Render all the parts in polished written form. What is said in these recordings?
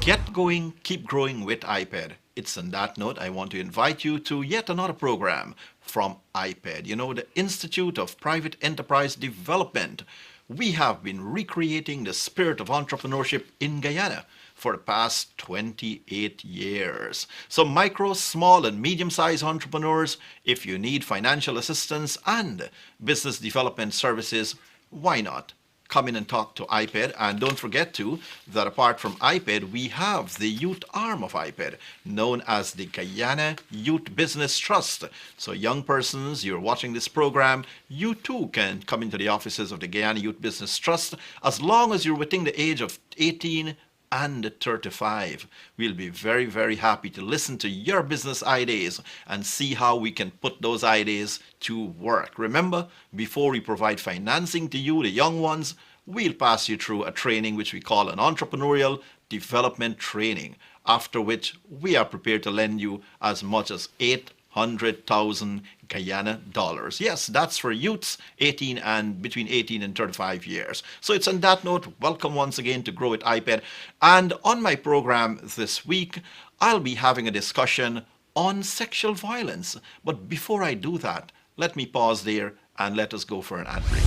Get going, keep growing with IPED. It's on that note I want to invite you to yet another program from IPED, the Institute of Private Enterprise Development. We have been recreating the spirit of entrepreneurship in Guyana for the past 28 years. So micro, small and medium-sized entrepreneurs, if you need financial assistance and business development services, why not? Come in and talk to IPED. And don't forget too that apart from IPED, we have the youth arm of IPED, known as the Guyana Youth Business Trust. So young persons, you're watching this program, you too can come into the offices of the Guyana Youth Business Trust as long as you're within the age of 18 and 35. We'll be very, very happy to listen to your business ideas and see how we can put those ideas to work. Remember, before we provide financing to you, the young ones, we'll pass you through a training which we call an entrepreneurial development training, after which we are prepared to lend you as much as 800,000 Guyana dollars. Yes, that's for youths between 18 and 35 years. So it's on that note, welcome once again to Grow with IPED. And on my program this week, I'll be having a discussion on sexual violence. But before I do that, let me pause there and let us go for an ad break.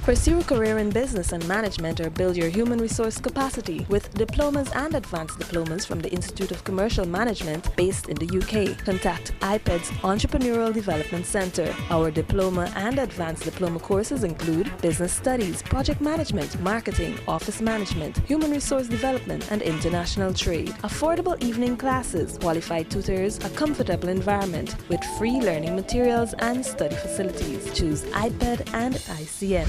Pursue a career in business and management or build your human resource capacity with diplomas and advanced diplomas from the Institute of Commercial Management based in the UK. Contact IPED's Entrepreneurial Development Centre. Our diploma and advanced diploma courses include business studies, project management, marketing, office management, human resource development, and international trade. Affordable evening classes, qualified tutors, a comfortable environment with free learning materials and study facilities. Choose IPED and ICN.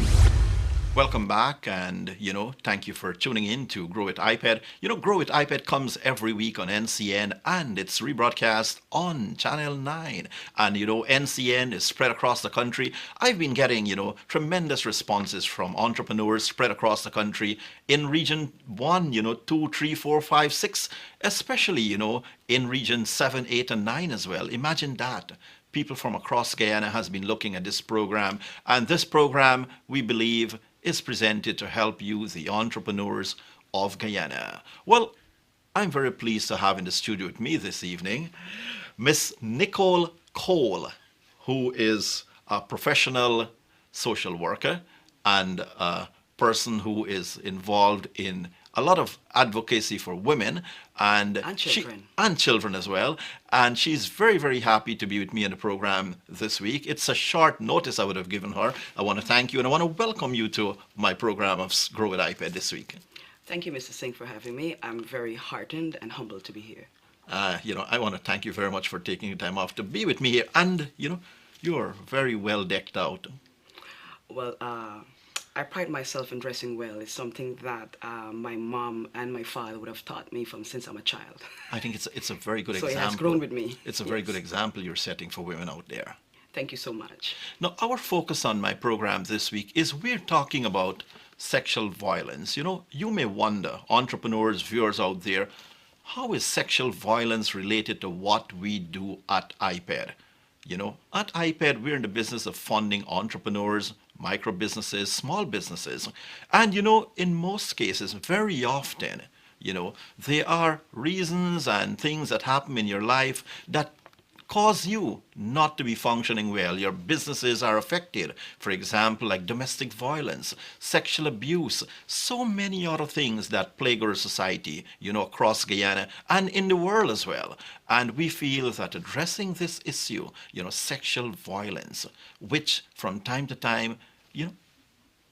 Welcome back, and thank you for tuning in to Grow with IPED. Grow with IPED comes every week on NCN, and it's rebroadcast on Channel 9. And NCN is spread across the country. I've been getting tremendous responses from entrepreneurs spread across the country in Region 1, 2, 3, 4, 5, 6, especially in Region 7, 8, and 9 as well. Imagine that. People from across Guyana has been looking at this program, and this program, we believe, is presented to help you, the entrepreneurs of Guyana. Well, I'm very pleased to have in the studio with me this evening Miss Nicole Cole, who is a professional social worker and a person who is involved in a lot of advocacy for women and children. And children as well. And she's very, very happy to be with me in the program this week. It's a short notice I would have given her. I want to thank you and I want to welcome you to my program of Grow with IPED this week. Thank you, Mr. Singh, for having me. I'm very heartened and humbled to be here. I want to thank you very much for taking the time off to be with me here. And, you're very well decked out. Well, I pride myself in dressing well. It's something that my mom and my father would have taught me since I'm a child. I think it's a very good so example. It has grown with me. It's a very good example you're setting for women out there. Thank you so much. Now, our focus on my program this week is we're talking about sexual violence. You may wonder, entrepreneurs, viewers out there, how is sexual violence related to what we do at IPED? At IPED, we're in the business of funding entrepreneurs, micro businesses, small businesses. And, in most cases, very often, there are reasons and things that happen in your life that cause you not to be functioning well. Your businesses are affected. For example, like domestic violence, sexual abuse, so many other things that plague our society, across Guyana and in the world as well. And we feel that addressing this issue, sexual violence, which from time to time,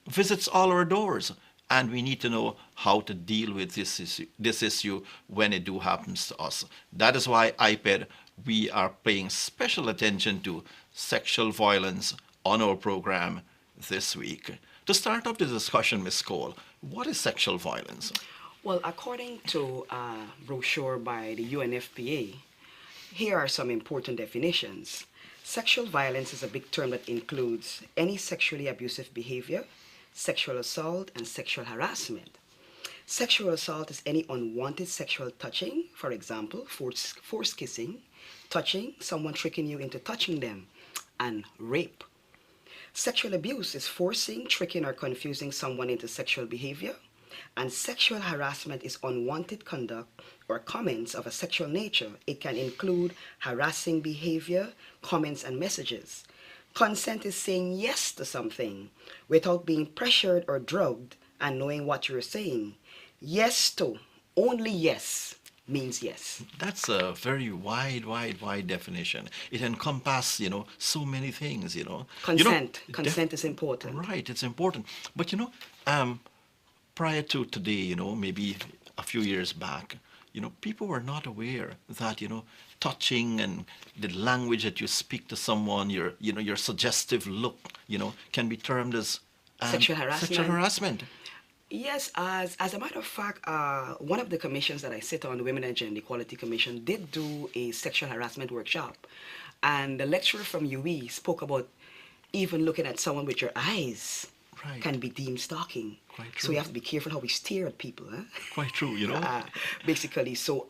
visits all our doors. And we need to know how to deal with this issue when it do happens to us. That is why IPED, we are paying special attention to sexual violence on our program this week. To start up the discussion, Ms. Cole, what is sexual violence? Well, according to a brochure by the UNFPA, here are some important definitions. Sexual violence is a big term that includes any sexually abusive behavior, sexual assault, and sexual harassment. Sexual assault is any unwanted sexual touching, for example, forced kissing, touching, someone tricking you into touching them, and rape. Sexual abuse is forcing, tricking, or confusing someone into sexual behavior. And sexual harassment is unwanted conduct or comments of a sexual nature. It can include harassing behavior, comments, and messages. Consent is saying yes to something without being pressured or drugged and knowing what you're saying. Yes to, only yes means yes. That's a very wide definition. It encompasses, so many things, Consent is important. Right, it's important. But, prior to today, maybe a few years back, people were not aware that, touching and the language that you speak to someone, your suggestive look, can be termed as Sexual harassment. Sexual harassment. Yes, as a matter of fact, one of the commissions that I sit on, the Women and Gender Equality Commission, did do a sexual harassment workshop. And the lecturer from UE spoke about even looking at someone with your eyes Right. can be deemed stalking. Quite So true. we have to be careful how we stare at people. Huh? Quite true, Basically, so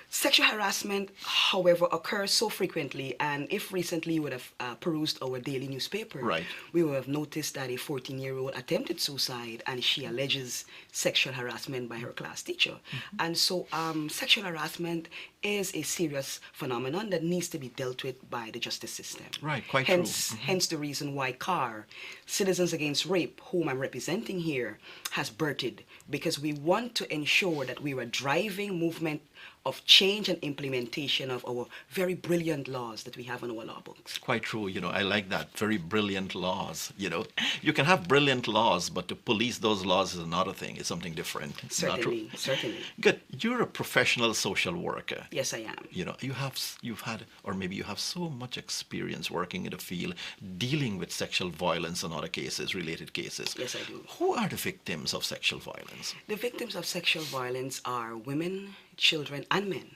sexual harassment, however, occurs so frequently, and if recently you would have perused our daily newspaper, Right. we would have noticed that a 14-year-old attempted suicide, and she alleges sexual harassment by her class teacher. And so sexual harassment is a serious phenomenon that needs to be dealt with by the justice system. Right, quite hence, true. Hence the reason why CAR, Citizens Against Rape, whom I'm representing here, has birthed, because we want to ensure that we are driving movement of change and implementation of our very brilliant laws that we have in our law books. Quite true. I like that. Very brilliant laws. You can have brilliant laws, but to police those laws is another thing. It's something different. Not true. Certainly. Good. You're a professional social worker. Yes, I am. You've had, or maybe you have so much experience working in the field, dealing with sexual violence and other cases, related cases. Yes, I do. Who are the victims of sexual violence? The victims of sexual violence are women, children, and men.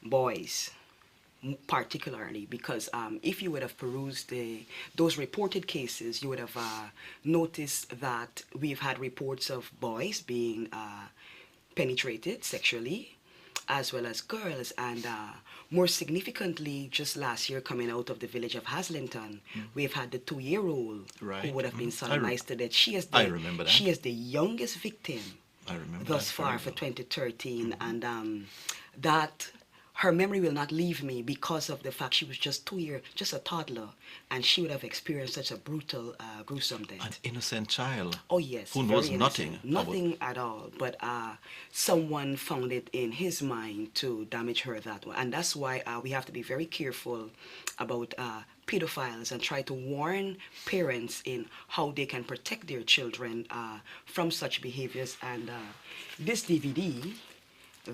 Boys, particularly, because if you would have perused those reported cases, you would have noticed that we've had reports of boys being penetrated sexually, as well as girls, and more significantly, just last year, coming out of the village of Haslington, we've had the 2-year-old Right. who would have been sodomized to death. I remember that. She is the youngest victim I remember thus that far very for well. 2013, and that her memory will not leave me because of the fact she was just just a toddler, and she would have experienced such a brutal, gruesome death. An innocent child. Oh yes, Who very knows innocent. nothing. Nothing at all. But someone found it in his mind to damage her that way, and that's why we have to be very careful about pedophiles and try to warn parents in how they can protect their children from such behaviors. And this DVD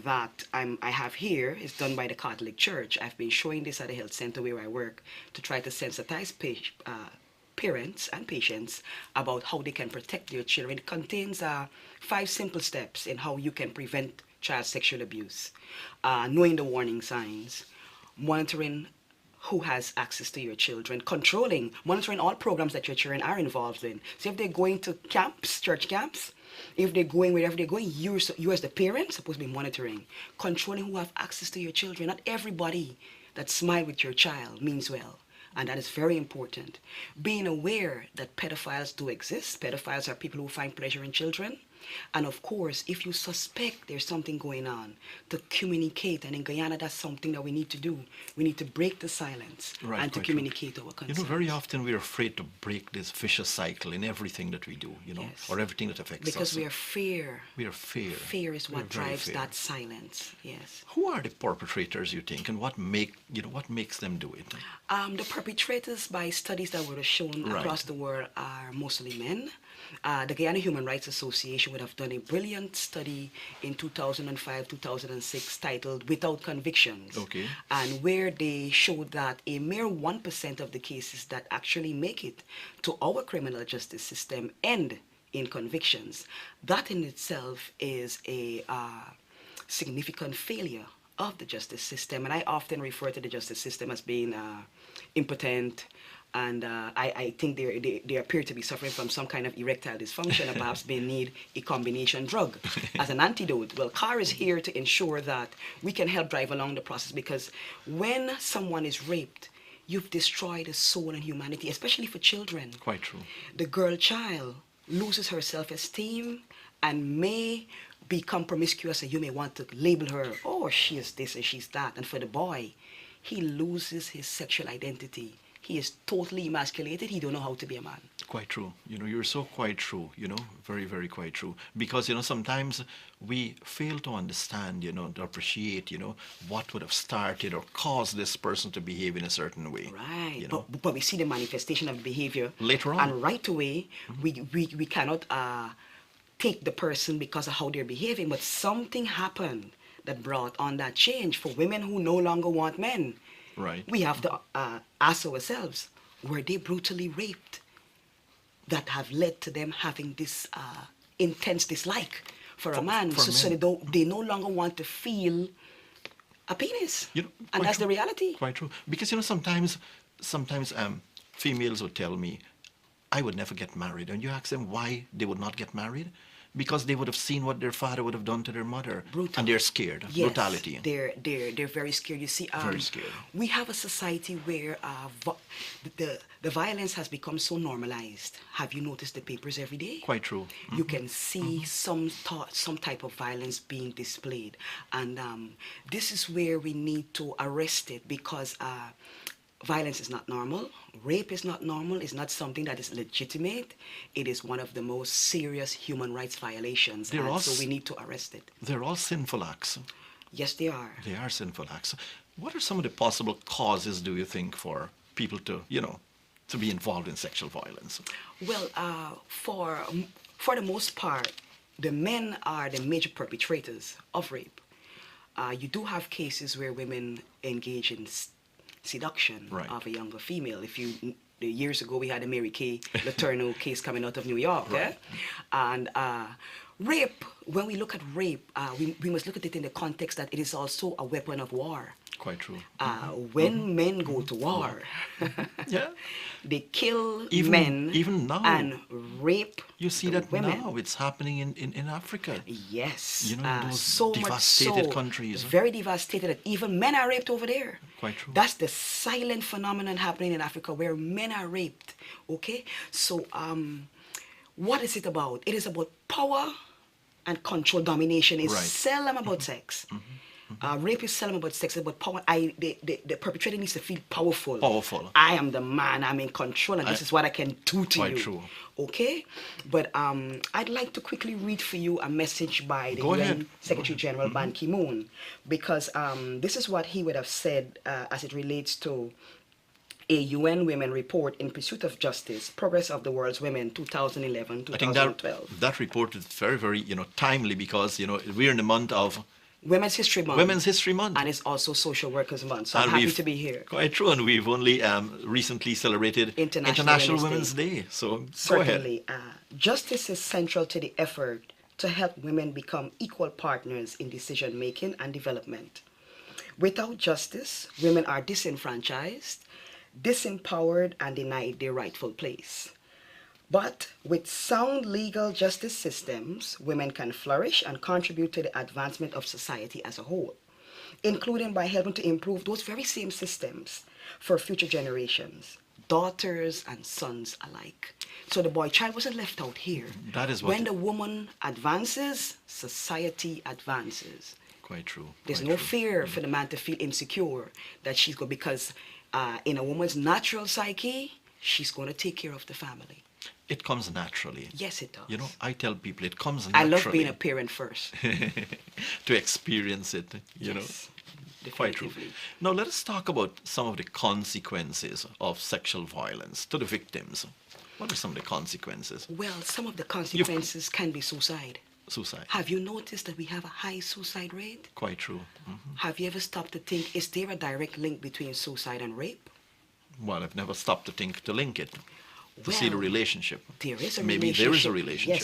that I have here is done by the Catholic Church. I've been showing this at the health center where I work to try to sensitize parents and patients about how they can protect their children. It contains 5 simple steps in how you can prevent child sexual abuse, knowing the warning signs, monitoring who has access to your children, monitoring all programs that your children are involved in. So if they're going to camps, church camps, if they're going wherever they're going, you as the parent supposed to be monitoring, controlling who have access to your children. Not everybody that smile with your child means well, and that is very important. Being aware that pedophiles do exist. Pedophiles are people who find pleasure in children. And of course, if you suspect there's something going on, to communicate. And in Guyana, that's something that we need to do. We need to break the silence Right, and to quite true. communicate our concerns. Very often we're afraid to break this vicious cycle in everything that we do, Yes. or everything that affects Because us. we are fear. We are fear. Fear is We are what very drives fear. that silence. Yes. Who are the perpetrators, you think, and what makes them do it? The perpetrators, by studies that were shown Right. across the world, are mostly men. The Guyana Human Rights Association would have done a brilliant study in 2005, 2006 titled Without Convictions. Okay. And where they showed that a mere 1% of the cases that actually make it to our criminal justice system end in convictions. That in itself is a significant failure of the justice system. And I often refer to the justice system as being impotent, and I think they appear to be suffering from some kind of erectile dysfunction, and perhaps they need a combination drug as an antidote. Well, CAR is here to ensure that we can help drive along the process, because when someone is raped, you've destroyed a soul and humanity, especially for children. Quite true. The girl child loses her self-esteem and may become promiscuous, and you may want to label her, oh, she is this and she's that. And for the boy, he loses his sexual identity. He is totally emasculated. He don't know how to be a man. Quite true. You're so quite true, very, very quite true. Because, sometimes we fail to understand, to appreciate, what would have started or caused this person to behave in a certain way. Right. But we see the manifestation of behavior later on. And right away, we cannot take the person because of how they're behaving. But something happened that brought on that change for women who no longer want men. Right. We have to ask ourselves, were they brutally raped that have led to them having this intense dislike for a man? So they no longer want to feel a penis. And that's the reality. Quite true. Because, sometimes females would tell me, I would never get married. And you ask them why they would not get married? Because they would have seen what their father would have done to their mother. Brutal. And they're scared. Yes, brutality. They're very scared. You see, very scared. We have a society where the violence has become so normalized. Have you noticed the papers every day? Quite true. You can see some type of violence being displayed. And this is where we need to arrest it, because violence is not normal. Rape is not normal. It's not something that is legitimate. It is one of the most serious human rights violations. So we need to arrest it. They're all sinful acts. Yes, they are. They are sinful acts. What are some of the possible causes, do you think, for people to, to be involved in sexual violence? Well, for the most part, the men are the major perpetrators of rape. You do have cases where women engage in seduction of a younger female. Years ago, we had a Mary Kay Letourneau case coming out of New York. Right. And rape, when we look at rape, we must look at it in the context that it is also a weapon of war. Quite true. When men go to war, yeah, they kill even now, and rape. You see that women. now. It's happening in Africa. Yes. In those so devastated much so, countries. Very devastated that even men are raped over there. Quite true. That's the silent phenomenon happening in Africa where men are raped. Okay? So what is it about? It is about power and control. Domination is seldom about sex. Rape is seldom about sex, about power. The perpetrator needs to feel powerful. Powerful. I am the man, I'm in control, and this is what I can do to you. Quite true. Okay? But I'd like to quickly read for you a message by the UN Secretary General Ban Ki-moon, because this is what he would have said as it relates to a UN Women Report in Pursuit of Justice, Progress of the World's Women, 2011-2012. I think that report is very, very, timely, because, we're in the month of Women's History Month. Women's History Month. And it's also Social Workers Month. So I'm happy to be here. Quite true. And we've only recently celebrated International Women's Day. So certainly, go ahead. Justice is central to the effort to help women become equal partners in decision making and development. Without justice, women are disenfranchised, disempowered, and denied their rightful place. But with sound legal justice systems, women can flourish and contribute to the advancement of society as a whole, including by helping to improve those very same systems for future generations, daughters and sons alike. So the boy child wasn't left out here. That is when the woman advances, society advances. Quite true. There's no fear for the man to feel insecure that she's going, because in a woman's natural psyche, she's going to take care of the family. It comes naturally. Yes, it does. I tell people it comes naturally. I love being a parent first. To experience it, yes, Quite true. Now let us talk about some of the consequences of sexual violence to the victims. What are some of the consequences? Well, some of the consequences can be suicide. Suicide. Have you noticed that we have a high suicide rate? Quite true. Have you ever stopped to think, is there a direct link between suicide and rape? Well, I've never stopped to link it, to see the relationship. There is a Maybe relationship. there is a relationship. Yes.